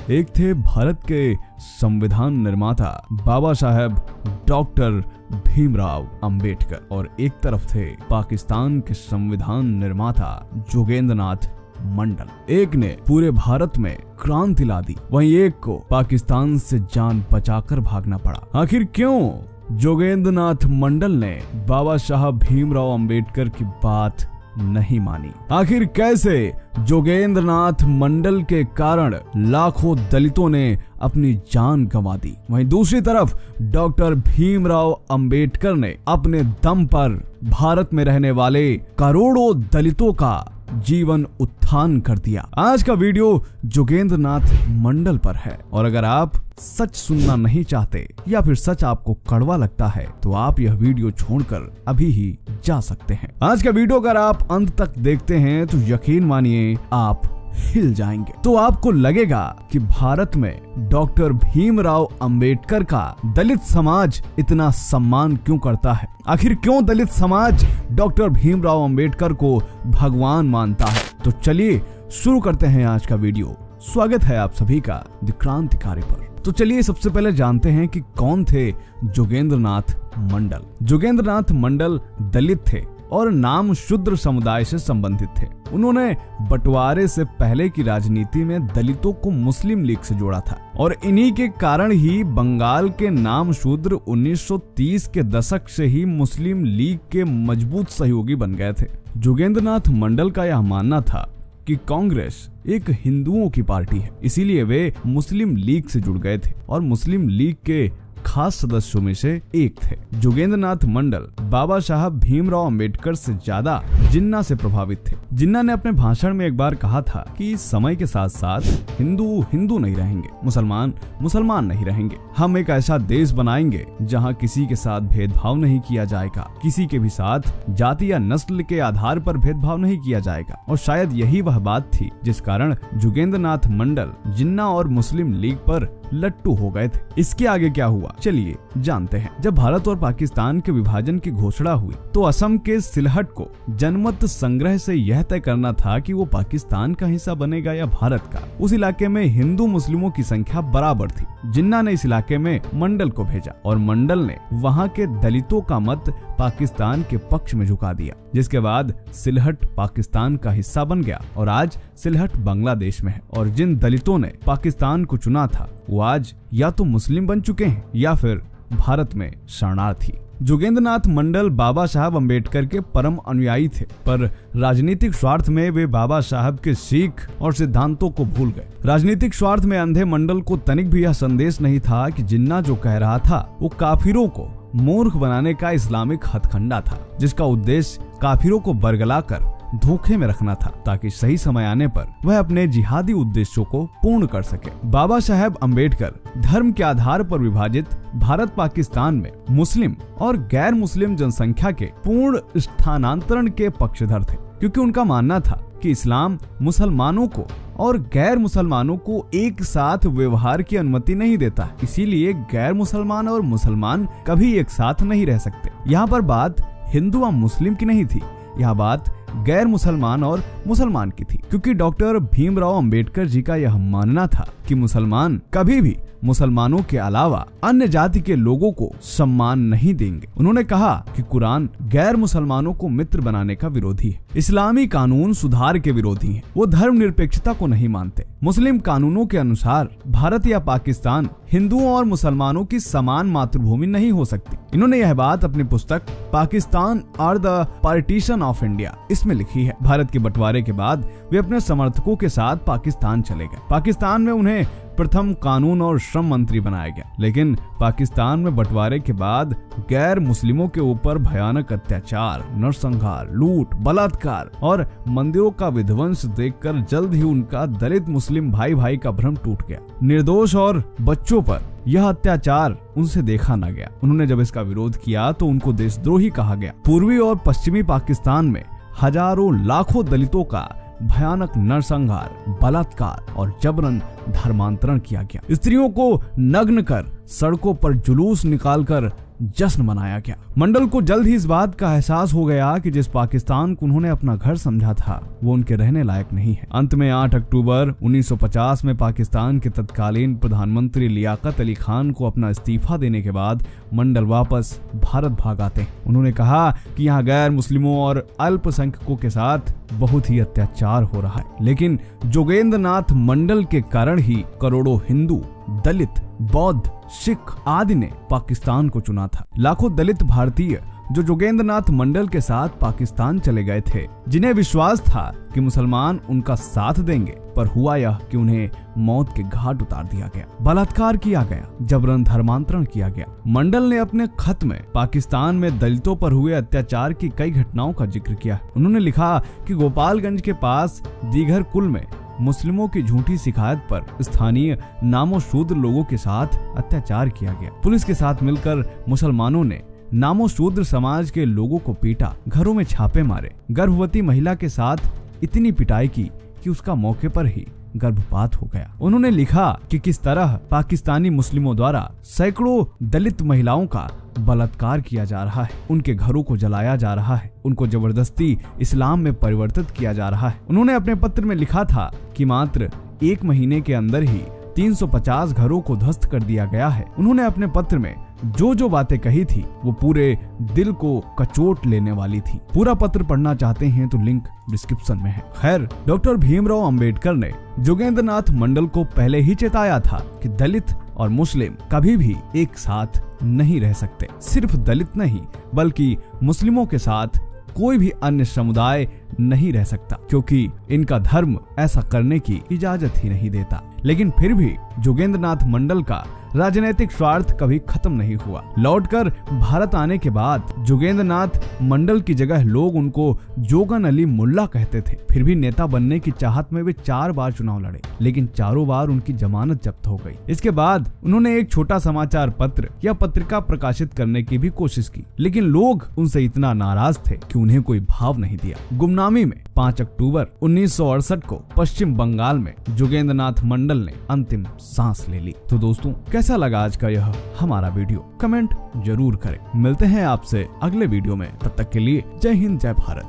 एक थे भारत के संविधान निर्माता बाबा साहेब डॉक्टर भीमराव अंबेडकर और एक तरफ थे पाकिस्तान के संविधान निर्माता जोगेंद्र नाथ मंडल। एक ने पूरे भारत में क्रांति ला दी, वहीं एक को पाकिस्तान से जान बचाकर भागना पड़ा। आखिर क्यों जोगेंद्र नाथ मंडल ने बाबा साहब भीमराव अंबेडकर की बात नहीं मानी? आखिर कैसे जोगेंद्र नाथ मंडल के कारण लाखों दलितों ने अपनी जान गंवा दी, वहीं दूसरी तरफ डॉक्टर भीमराव अंबेडकर ने अपने दम पर भारत में रहने वाले करोड़ों दलितों का जीवन उत्थान कर दिया। आज का वीडियो जोगेंद्र नाथ मंडल पर है और अगर आप सच सुनना नहीं चाहते या फिर सच आपको कड़वा लगता है तो आप यह वीडियो छोड़कर अभी ही जा सकते हैं। आज का वीडियो अगर आप अंत तक देखते हैं तो यकीन मानिए आप हिल जाएंगे। तो आपको लगेगा कि भारत में डॉक्टर भीमराव अंबेडकर का दलित समाज इतना सम्मान क्यों करता है? आखिर क्यों दलित समाज डॉक्टर भीमराव अंबेडकर को भगवान मानता है? तो चलिए शुरू करते हैं आज का वीडियो। स्वागत है आप सभी का द क्रांतिकारी पर। तो चलिए सबसे पहले जानते हैं कि कौन थे जोगेंद्र नाथ मंडल। जोगेंद्र नाथ मंडल दलित थे और नाम शूद्र समुदाय से संबंधित थे। उन्होंने बंटवारे से पहले की राजनीति में दलितों को मुस्लिम लीग से जोड़ा था और इन्हीं के कारण ही बंगाल के नाम शूद्र 1930 के दशक से ही मुस्लिम लीग के मजबूत सहयोगी बन गए थे। जोगेंद्र नाथ मंडल का यह मानना था कि कांग्रेस एक हिंदुओं की पार्टी है, इसीलिए वे मुस्लिम लीग से जुड़ गए थे और मुस्लिम लीग के खास सदस्यों में से एक थे। जोगेंद्र नाथ मंडल बाबा साहब भीमराव अंबेडकर से ज्यादा जिन्ना से प्रभावित थे। जिन्ना ने अपने भाषण में एक बार कहा था कि समय के साथ साथ हिंदू हिंदू नहीं रहेंगे, मुसलमान मुसलमान नहीं रहेंगे। हम एक ऐसा देश बनाएंगे जहां किसी के साथ भेदभाव नहीं किया जाएगा, किसी के भी साथ जाति या नस्ल के आधार पर भेदभाव नहीं किया जाएगा। और शायद यही वह बात थी जिस कारण जोगेंद्र नाथ मंडल जिन्ना और मुस्लिम लीग पर लट्टू हो गए थे। इसके आगे क्या हुआ चलिए जानते हैं। जब भारत और पाकिस्तान के विभाजन की घोषणा हुई तो असम के सिलहट को जनमत संग्रह से यह तय करना था कि वो पाकिस्तान का हिस्सा बनेगा या भारत का। उस इलाके में हिंदू मुस्लिमों की संख्या बराबर थी। जिन्ना ने इस इलाके में मंडल को भेजा और मंडल ने वहां के दलितों का मत पाकिस्तान के पक्ष में झुका दिया, जिसके बाद सिलहट पाकिस्तान का हिस्सा बन गया और आज सिलहट बांग्लादेश में है। और जिन दलितों ने पाकिस्तान को चुना था वो आज या तो मुस्लिम बन चुके हैं या फिर भारत में शरणार्थी। जोगेंद्र नाथ मंडल बाबा साहब अंबेडकर के परम अनुयायी थे, पर राजनीतिक स्वार्थ में वे बाबा साहब के सीख और सिद्धांतों को भूल गए। राजनीतिक स्वार्थ में अंधे मंडल को तनिक भी यह संदेश नहीं था कि जिन्ना जो कह रहा था वो काफिरों को मूर्ख बनाने का इस्लामिक हथकंडा था, जिसका उद्देश्य काफिरों को बरगलाकर धोखे में रखना था ताकि सही समय आने पर वह अपने जिहादी उद्देश्यों को पूर्ण कर सके। बाबा साहेब अंबेडकर धर्म के आधार पर विभाजित भारत पाकिस्तान में मुस्लिम और गैर मुस्लिम जनसंख्या के पूर्ण स्थानांतरण के पक्षधर थे, क्योंकि उनका मानना था कि इस्लाम मुसलमानों को और गैर मुसलमानों को एक साथ व्यवहार की अनुमति नहीं देता। इसीलिए गैर मुसलमान और मुसलमान कभी एक साथ नहीं रह सकते। यहाँ पर बात हिंदू व मुस्लिम की नहीं थी, यह बात गैर मुसलमान और मुसलमान की थी, क्योंकि डॉक्टर भीमराव अंबेडकर जी का यह मानना था कि मुसलमान कभी भी मुसलमानों के अलावा अन्य जाति के लोगों को सम्मान नहीं देंगे। उन्होंने कहा कि कुरान गैर मुसलमानों को मित्र बनाने का विरोधी है, इस्लामी कानून सुधार के विरोधी हैं, वो धर्मनिरपेक्षता को नहीं मानते। मुस्लिम कानूनों के अनुसार भारत या पाकिस्तान हिंदुओं और मुसलमानों की समान मातृभूमि नहीं हो सकती। इन्होंने यह बात अपनी पुस्तक पाकिस्तान और द पार्टीशन ऑफ इंडिया इसमें लिखी है। भारत के बंटवारे के बाद वे अपने समर्थकों के साथ पाकिस्तान चले गए। पाकिस्तान में उन्हें प्रथम कानून और श्रम मंत्री बनाया गया, लेकिन पाकिस्तान में बंटवारे के बाद गैर मुस्लिमों के ऊपर भयानक अत्याचार, नरसंहार, लूट, बलात्कार और मंदिरों का विध्वंस देखकर जल्द ही उनका दलित मुस्लिम भाई भाई का भ्रम टूट गया। निर्दोष और बच्चों पर यह अत्याचार उनसे देखा न गया। उन्होंने जब इसका विरोध किया तो उनको देशद्रोही कहा गया। पूर्वी और पश्चिमी पाकिस्तान में हजारों लाखों दलितों का भयानक नरसंहार, बलात्कार और जबरन धर्मांतरण किया गया। स्त्रियों को नग्न कर सड़कों पर जुलूस निकालकर जश्न मनाया गया। मंडल को जल्द ही इस बात का एहसास हो गया कि जिस पाकिस्तान को उन्होंने अपना घर समझा था वो उनके रहने लायक नहीं है। अंत में 8 अक्टूबर 1950 में पाकिस्तान के तत्कालीन प्रधानमंत्री लियाकत अली खान को अपना इस्तीफा देने के बाद मंडल वापस भारत भाग आते हैं। उन्होंने कहा कि यहाँ गैर मुस्लिमों और अल्पसंख्यकों के साथ बहुत ही अत्याचार हो रहा है, लेकिन जोगेंद्र नाथ मंडल के कारण ही करोड़ों हिंदू, दलित, बौद्ध, सिख आदि ने पाकिस्तान को चुना था। लाखों दलित भारतीय जो जोगेंद्र नाथ मंडल के साथ पाकिस्तान चले गए थे, जिन्हें विश्वास था कि मुसलमान उनका साथ देंगे, पर हुआ यह कि उन्हें मौत के घाट उतार दिया गया, बलात्कार किया गया, जबरन धर्मांतरण किया गया। मंडल ने अपने खत में पाकिस्तान में दलितों पर हुए अत्याचार की कई घटनाओं का जिक्र किया। उन्होंने लिखा कि गोपालगंज के पास दीघर कुल में मुस्लिमों की झूठी शिकायत पर स्थानीय नामो शूद्र लोगों के साथ अत्याचार किया गया। पुलिस के साथ मिलकर मुसलमानों ने नामो शूद्र समाज के लोगों को पीटा, घरों में छापे मारे, गर्भवती महिला के साथ इतनी पिटाई की कि उसका मौके पर ही गर्भपात हो गया। उन्होंने लिखा कि किस तरह पाकिस्तानी मुस्लिमों द्वारा सैकड़ों दलित महिलाओं का बलात्कार किया जा रहा है, उनके घरों को जलाया जा रहा है, उनको जबरदस्ती इस्लाम में परिवर्तित किया जा रहा है। उन्होंने अपने पत्र में लिखा था कि मात्र 1 महीने के अंदर ही 350 घरों को ध्वस्त कर दिया गया है। उन्होंने अपने पत्र में जो बातें कही थी वो पूरे दिल को कचोट लेने वाली थी। पूरा पत्र पढ़ना चाहते हैं तो लिंक डिस्क्रिप्शन में है। खैर, डॉक्टर भीमराव अंबेडकर ने जोगेंद्र नाथ मंडल को पहले ही चेताया था कि दलित और मुस्लिम कभी भी एक साथ नहीं रह सकते। सिर्फ दलित नहीं बल्कि मुस्लिमों के साथ कोई भी अन्य समुदाय नहीं रह सकता, क्योंकि इनका धर्म ऐसा करने की इजाजत ही नहीं देता। लेकिन फिर भी जोगेंद्र नाथ मंडल का राजनीतिक स्वार्थ कभी खत्म नहीं हुआ। लौटकर भारत आने के बाद जोगेंद्र नाथ मंडल की जगह लोग उनको जोगन अली मुल्ला कहते थे। फिर भी नेता बनने की चाहत में वे 4 बार चुनाव लड़े, लेकिन चारों बार उनकी जमानत जब्त हो गई। इसके बाद उन्होंने एक छोटा समाचार पत्र या पत्रिका प्रकाशित करने की भी कोशिश की, लेकिन लोग उनसे इतना नाराज थे कि उन्हें कोई भाव नहीं दिया। गुमनामी में 5 अक्टूबर 1968 को पश्चिम बंगाल में जोगेंद्र नाथ मंडल ने अंतिम सांस ले ली। तो दोस्तों, कैसा लगा आज का यह हमारा वीडियो? कमेंट जरूर करें। मिलते हैं आपसे अगले वीडियो में, तब तक के लिए जय हिंद, जय भारत।